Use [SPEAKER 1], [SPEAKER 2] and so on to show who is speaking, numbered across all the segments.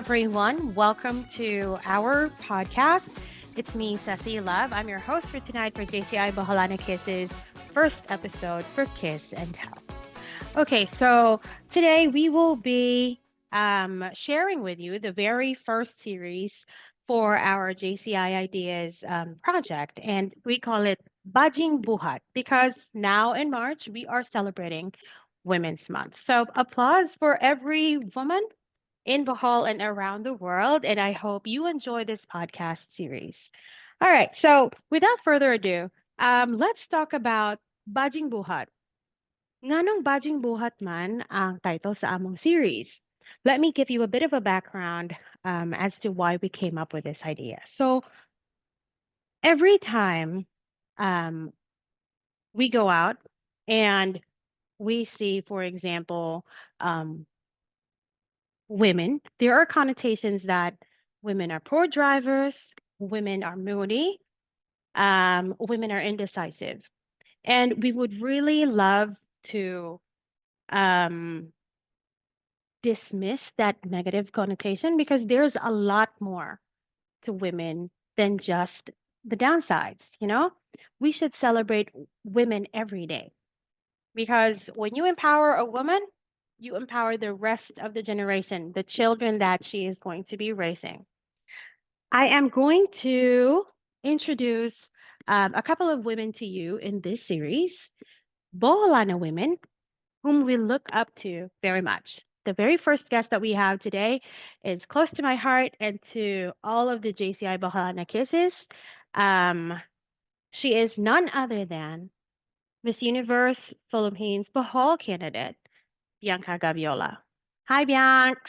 [SPEAKER 1] everyone. Welcome to our podcast. It's me, Ceci Love. I'm your host for tonight for JCI Boholana Kisses first episode for Kiss and Tell. Okay, so today we will be sharing with you the very first series for our JCI Ideas project, and we call it Bajing Buhat because now in March we are celebrating Women's Month. So applause for every woman in Bohol and around the world, and I hope you enjoy this podcast series. All right, so without further ado, let's talk about Bajing Buhat. Nganong Bajing Buhat man ang title sa among series. Let me give you a bit of a background as to why we came up with this idea. So every time um, we go out and we see, for example, um, women, there are connotations that women are poor drivers, women are moody, women are indecisive. And we would really love to um, dismiss that negative connotation because there's a lot more to women than just the downsides, you know? We should celebrate women every day because when you empower a woman, you empower the rest of the generation, the children that she is going to be raising. I am going to introduce a couple of women to you in this series, Boholana women, whom we look up to very much. The very first guest that we have today is close to my heart and to all of the JCI Boholana Kisses. Um, she is none other than Miss Universe Philippines Bohol candidate, Bianca Gaviola. Hi, Bianca.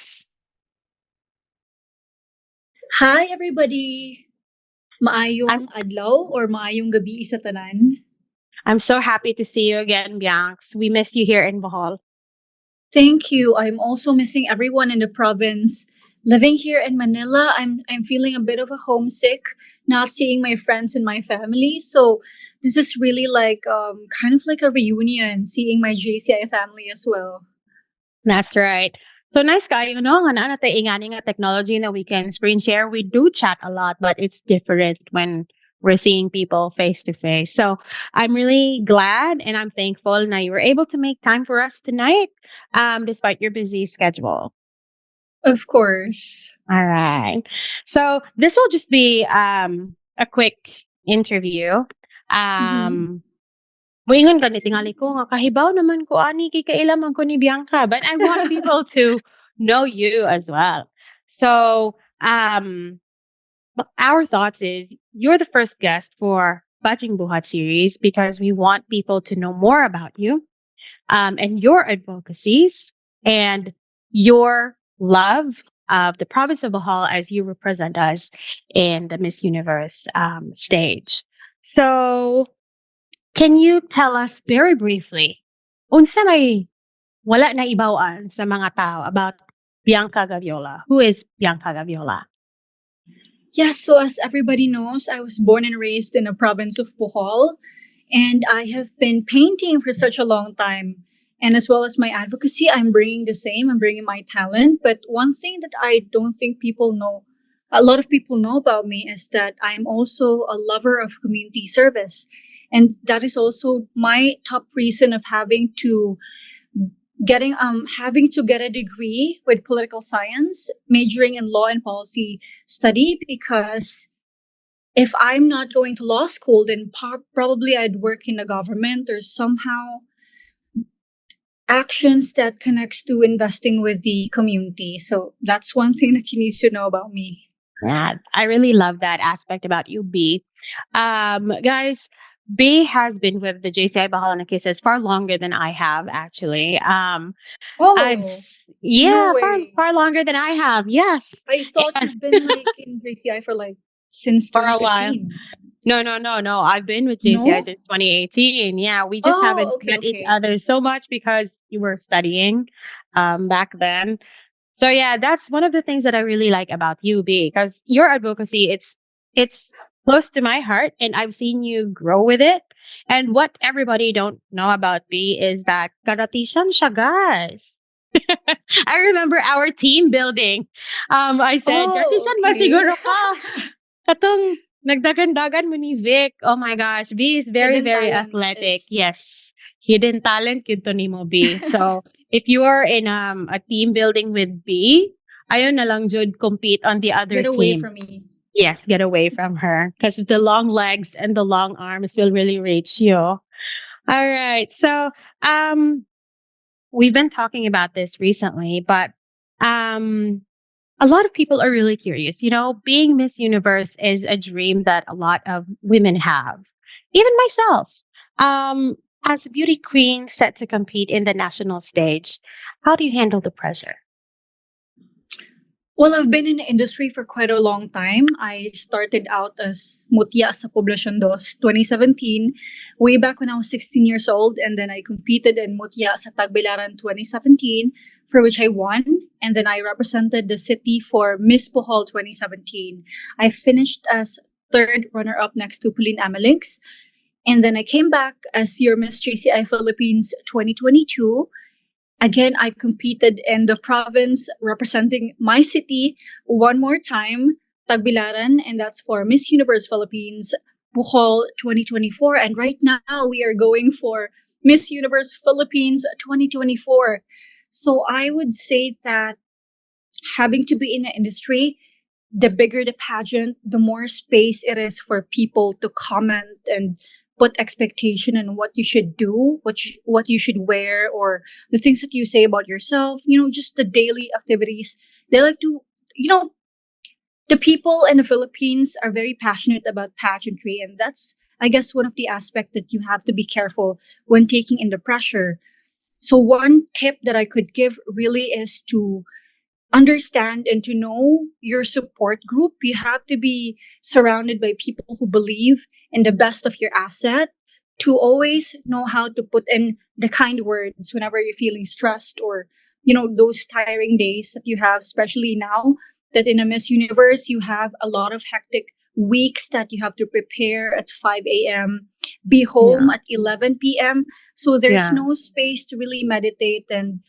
[SPEAKER 2] Hi everybody!
[SPEAKER 1] I'm
[SPEAKER 2] Maayong adlaw or maayong gabi sa tanan.
[SPEAKER 1] I'm so happy to see you again, Bianca. We missed you here in Bohol.
[SPEAKER 2] Thank you. I'm also missing everyone in the province. Living here in Manila, I'm feeling a bit of a homesick, not seeing my friends and my family. So this is really like kind of like a reunion, seeing my JCI family as well.
[SPEAKER 1] That's right. So nice kayo, no? Nga na natay ingani nga technology na we can screen share. We do chat a lot, but it's different when we're seeing people face to face. So I'm really glad and I'm thankful now you were able to make time for us tonight, despite your busy schedule.
[SPEAKER 2] Of course.
[SPEAKER 1] All right. So this will just be a quick interview.
[SPEAKER 2] Mm-hmm.
[SPEAKER 1] Um, Moingon ka ni tingali ko nga kahibaw naman ko ani kay kailaman ko ni Bianca, but I want people to know you as well. So, our thoughts is you're the first guest for Bajing Buhat series because we want people to know more about you and your advocacies and your love of the province of Bohol as you represent us in the Miss Universe stage. So, can you tell us very briefly, unsa may wala na ibawaan sa mga tao about Bianca Gaviola? Who is Bianca Gaviola?
[SPEAKER 2] Yes, so as everybody knows, I was born and raised in the province of Bohol, and I have been painting for such a long time. And as well as my advocacy, I'm bringing the same, I'm bringing my talent. But one thing that I don't think people know, a lot of people know about me, is that I'm also a lover of community service. And that is also my top reason of having to get a degree with political science, majoring in law and policy study, because if I'm not going to law school, then probably I'd work in the government or somehow actions that connects to investing with the community. So that's one thing that you need to know about me.
[SPEAKER 1] Yeah, I really love that aspect about you, B. Guys, B has been with the JCI Boholana Kisses far longer than I have, actually. I've
[SPEAKER 2] Oh, no
[SPEAKER 1] yeah,
[SPEAKER 2] way.
[SPEAKER 1] far longer than I have. Yes,
[SPEAKER 2] I thought
[SPEAKER 1] and
[SPEAKER 2] you've been like in JCI for like since
[SPEAKER 1] for a while.
[SPEAKER 2] 2015.
[SPEAKER 1] No. I've been with JCI
[SPEAKER 2] No?
[SPEAKER 1] since 2018. Yeah, we just haven't
[SPEAKER 2] Oh, okay,
[SPEAKER 1] met each
[SPEAKER 2] okay.
[SPEAKER 1] other so much because you were studying back then. So yeah, that's one of the things that I really like about you, B, because your advocacy it's close to my heart, and I've seen you grow with it. And what everybody don't know about B is that karatisan siya, guys. I remember our team building. I said,
[SPEAKER 2] Oh,
[SPEAKER 1] "Gratisan ba
[SPEAKER 2] okay.
[SPEAKER 1] siguro ka? Katong nagdagan-dagan mo ni Vic." Oh my gosh, B is very,
[SPEAKER 2] Hidden
[SPEAKER 1] very
[SPEAKER 2] talent
[SPEAKER 1] athletic.
[SPEAKER 2] is
[SPEAKER 1] Yes. Hidden talent yun to ni mo, B. So, if you are in a team building with B, ayun na lang jud compete on the other
[SPEAKER 2] get away
[SPEAKER 1] team.
[SPEAKER 2] from me.
[SPEAKER 1] Yes, get away from her because the long legs and the long arms will really reach you. All right. So, um, we've been talking about this recently, but um, a lot of people are really curious. Being Miss Universe is a dream that a lot of women have, even myself. Um, as a beauty queen set to compete in the national stage, how do you handle the pressure?
[SPEAKER 2] Well, I've been in the industry for quite a long time. I started out as Mutya sa Poblacion Dos, 2017, way back when I was 16 years old. And then I competed in Mutya sa Tagbilaran 2017, for which I won. And then I represented the city for Miss Bohol 2017. I finished as third runner-up next to Pauline Amelinks. And then I came back as your Miss JCI Philippines 2022. Again, I competed in the province representing my city one more time, Tagbilaran, and that's for Miss Universe Philippines Bohol 2024. And right now we are going for Miss Universe Philippines 2024. So I would say that having to be in the industry, the bigger the pageant, the more space it is for people to comment and put expectation on what you should do, what you should wear, or the things that you say about yourself. Just the daily activities. They like to, you know, the people in the Philippines are very passionate about pageantry, and that's, I guess, one of the aspects that you have to be careful when taking in the pressure. So one tip that I could give really is to understand and to know your support group. You have to be surrounded by people who believe in the best of your asset, to always know how to put in the kind words whenever you're feeling stressed, or those tiring days that you have, especially now that in a Miss Universe you have a lot of hectic weeks that you have to prepare at 5 a.m., be home
[SPEAKER 1] Yeah.
[SPEAKER 2] at 11 p.m. So there's
[SPEAKER 1] Yeah.
[SPEAKER 2] no space to really meditate and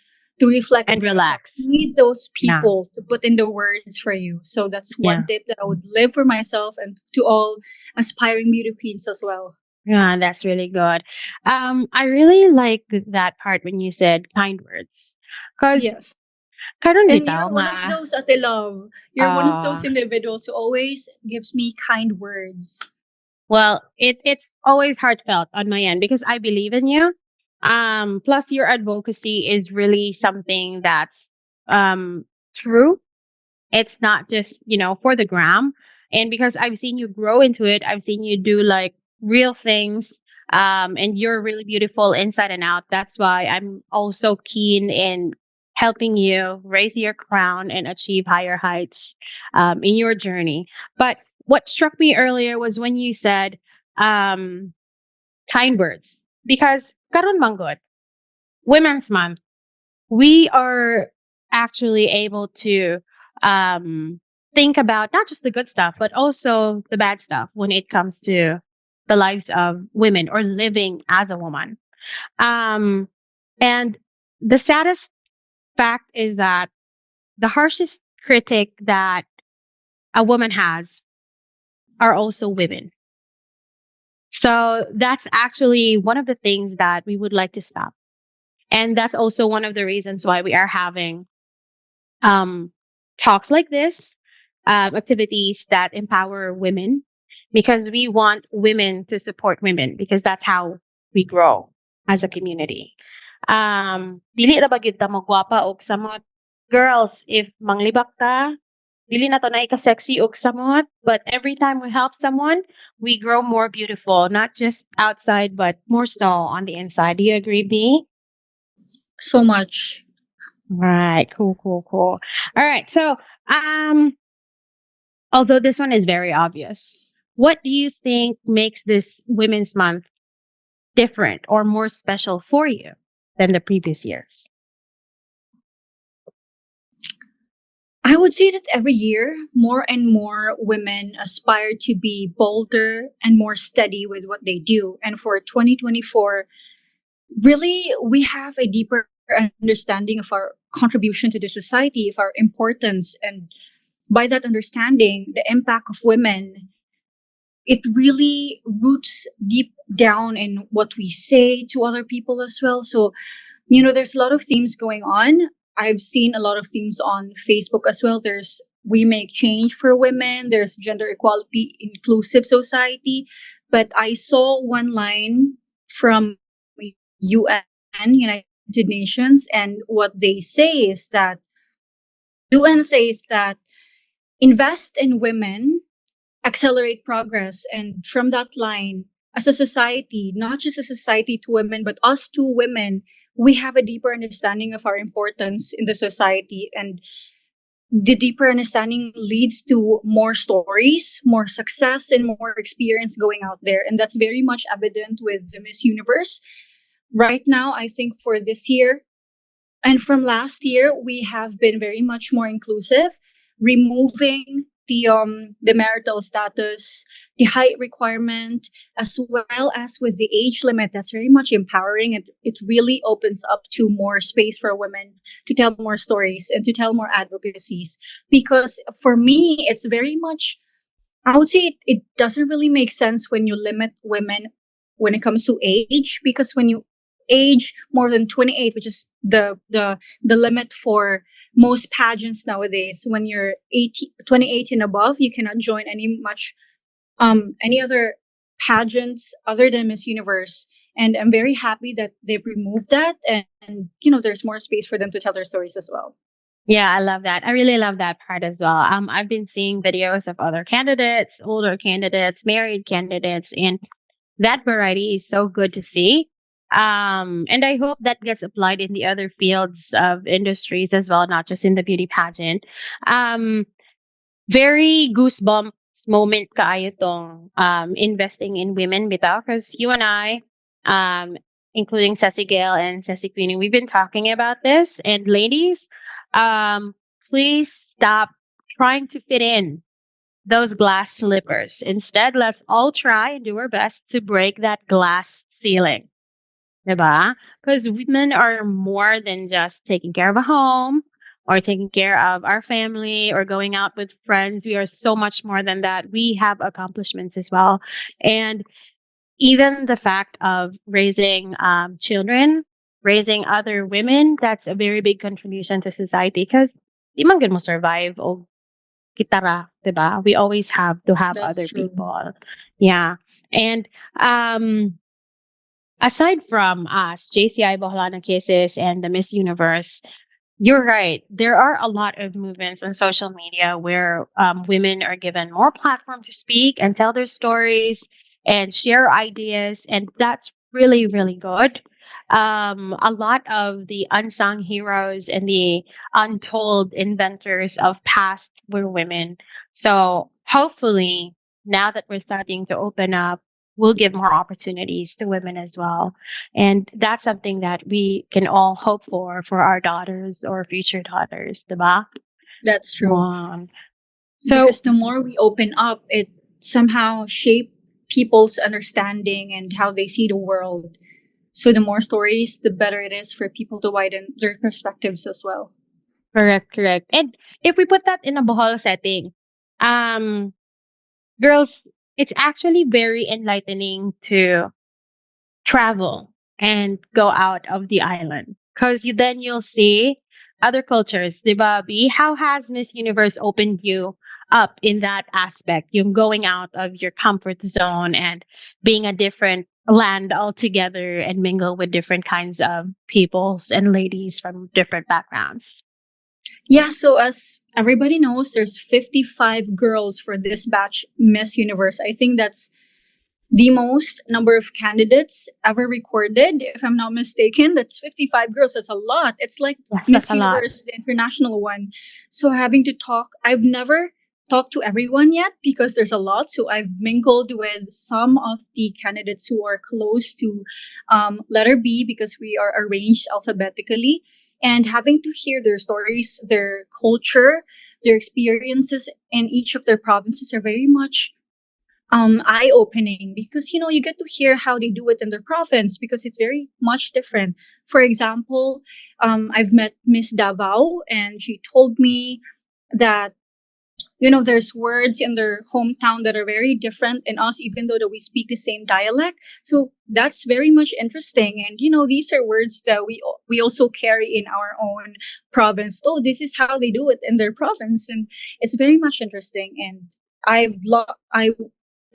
[SPEAKER 2] to reflect
[SPEAKER 1] And
[SPEAKER 2] on yourself.
[SPEAKER 1] relax.
[SPEAKER 2] You need those
[SPEAKER 1] Yeah.
[SPEAKER 2] people to put in the words for you. So that's one
[SPEAKER 1] Yeah.
[SPEAKER 2] tip that I would live for myself and to all aspiring beauty queens as well.
[SPEAKER 1] Yeah, that's really good. I really like that part when you said kind words. Because
[SPEAKER 2] Yes.
[SPEAKER 1] karon
[SPEAKER 2] And
[SPEAKER 1] bitaw
[SPEAKER 2] you're one
[SPEAKER 1] nga,
[SPEAKER 2] of those at the love. You're one of those
[SPEAKER 1] uh,
[SPEAKER 2] individuals who always gives me kind words.
[SPEAKER 1] well, it's always heartfelt on my end because I believe in you. Plus your advocacy is really something that's um true. It's not just, for the gram. And because I've seen you grow into it, I've seen you do like real things. And you're really beautiful inside and out. That's why I'm also keen in helping you raise your crown and achieve higher heights in your journey. But what struck me earlier was when you said um, kind words. Because karon manggod, Women's Month, we are actually able to um, think about not just the good stuff, but also the bad stuff when it comes to the lives of women or living as a woman. Um, and the saddest fact is that the harshest critic that a woman has are also women. So that's actually one of the things that we would like to stop. And that's also one of the reasons why we are having um, talks like this, activities that empower women, because we want women to support women because that's how we grow as a community. Dili ra ba gyud ta mo gwapa og samot. Girls, if manglibak ta, dili na to na sexy og samot, but every time we help someone, we grow more beautiful, not just outside, but more so on the inside. Do you agree, B?
[SPEAKER 2] So much.
[SPEAKER 1] Right. Cool, cool, cool. All right. So, um, although this one is very obvious, what do you think makes this Women's Month different or more special for you than the previous years?
[SPEAKER 2] I would say that every year, more and more women aspire to be bolder and more steady with what they do. And for 2024, really, we have a deeper understanding of our contribution to the society, of our importance, and by that understanding, the impact of women, it really roots deep down in what we say to other people as well. So, there's a lot of themes going on. I've seen a lot of themes on Facebook as well. There's We Make Change for Women, there's Gender Equality Inclusive Society. But I saw one line from UN, United Nations, and what they say is that UN says that invest in women, accelerate progress. And from that line, as a society, not just a society to women, but us to women, we have a deeper understanding of our importance in the society. And the deeper understanding leads to more stories, more success, and more experience going out there. And that's very much evident with the Miss Universe. Right now, I think for this year, and from last year, we have been very much more inclusive, removing the marital status, the height requirement, as well as with the age limit. That's very much empowering. It really opens up to more space for women to tell more stories and to tell more advocacies. Because for me, it's very much, I would say it doesn't really make sense when you limit women when it comes to age, because when you age more than 28, which is the limit for most pageants nowadays, when you're 28 and above, you cannot join any other pageants other than Miss Universe. And I'm very happy that they've removed that, and there's more space for them to tell their stories as well.
[SPEAKER 1] Yeah, I love that. I really love that part as well. I've been seeing videos of other candidates, older candidates, married candidates, and that variety is so good to see. And I hope that gets applied in the other fields of industries as well, not just in the beauty pageant. Um, Very goosebumps moment kaayo tong investing in women bitaw, because you and I, um, including Ceci Gale and Ceci Queenie, we've been talking about this. And ladies, um, please stop trying to fit in those glass slippers. Instead, let's all try and do our best to break that glass ceiling. Diba? Because women are more than just taking care of a home or taking care of our family or going out with friends. We are so much more than that. We have accomplishments as well. And even the fact of raising children, raising other women, that's a very big contribution to society because di man gud mo survive o kitara, diba? We always have to have
[SPEAKER 2] That's
[SPEAKER 1] other
[SPEAKER 2] true.
[SPEAKER 1] people. Yeah. And aside from us, JCI Boholana Kisses and the Miss Universe, you're right. There are a lot of movements on social media where women are given more platform to speak and tell their stories and share ideas, and that's really, really good. A lot of the unsung heroes and the untold inventors of past were women. So hopefully, now that we're starting to open up, we'll give more opportunities to women as well. And that's something that we can all hope for our daughters or future daughters, diba?
[SPEAKER 2] That's true.
[SPEAKER 1] Um, so
[SPEAKER 2] Because the more we open up, it somehow shape people's understanding and how they see the world. So the more stories, the better it is for people to widen their perspectives as well.
[SPEAKER 1] correct, correct. And if we put that in a Bohol setting, um, girls, it's actually very enlightening to travel and go out of the island because then you'll see other cultures, di ba, B? How has Miss Universe opened you up in that aspect? Yung going out of your comfort zone and being a different land altogether and mingle with different kinds of peoples and ladies from different backgrounds.
[SPEAKER 2] Yeah, so as everybody knows, there's 55 girls for this batch Miss Universe. I think that's the most number of candidates ever recorded. If I'm not mistaken, that's 55 girls. That's a lot. It's like
[SPEAKER 1] Yes, that's
[SPEAKER 2] Miss
[SPEAKER 1] a lot.
[SPEAKER 2] Universe, the international one. So having to talk, I've never talked to everyone yet because there's a lot. So I've mingled with some of the candidates who are close to letter B because we are arranged alphabetically. And having to hear their stories, their culture, their experiences in each of their provinces are very much eye opening because you get to hear how they do it in their province because it's very much different. For example, I've met Miss Davao and she told me that there's words in their hometown that are very different in us, even though that we speak the same dialect. So that's very much interesting. And these are words that we also carry in our own province. Oh, this is how they do it in their province, and it's very much interesting. And I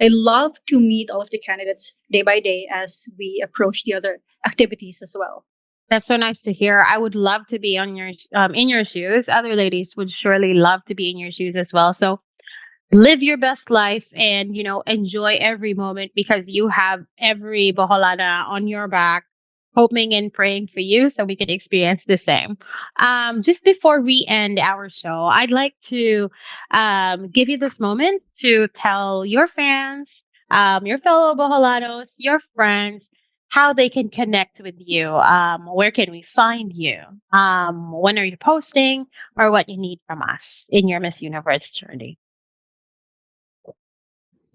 [SPEAKER 2] love to meet all of the candidates day by day as we approach the other activities as well.
[SPEAKER 1] That's so nice to hear. I would love to be on your in your shoes. Other ladies would surely love to be in your shoes as well. So live your best life and enjoy every moment because you have every Boholana on your back hoping and praying for you so we could experience the same. Just before we end our show, I'd like to give you this moment to tell your fans, your fellow Boholanos, your friends, how they can connect with you. Where can we find you? When are you posting or what you need from us in your Miss Universe journey?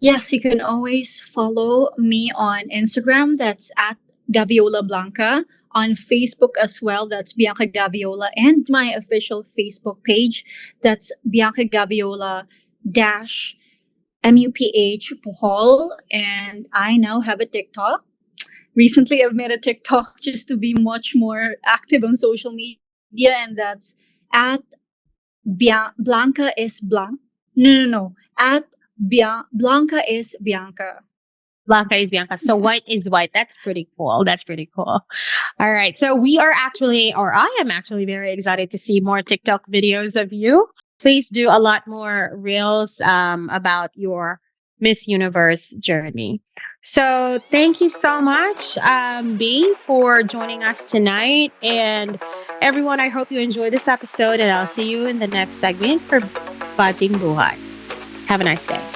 [SPEAKER 2] Yes, you can always follow me on Instagram. That's at Gaviola Blanca. On Facebook as well. That's Bianca Gaviola. And my official Facebook page. That's Bianca Gaviola dash MUPH Bohol. And I now have a TikTok. Recently, I've made a TikTok just to be much more active on social media. And that's at Blanca is Blanc. No. At Blanca is Bianca.
[SPEAKER 1] Blanca is Bianca. So white is white. That's pretty cool. That's pretty cool. All right. So we are actually, or I am actually very excited to see more TikTok videos of you. Please do a lot more reels about your Miss Universe journey. So thank you so much, B, for joining us tonight. And everyone, I hope you enjoyed this episode and I'll see you in the next segment for Bajing Buhay. Have a nice day.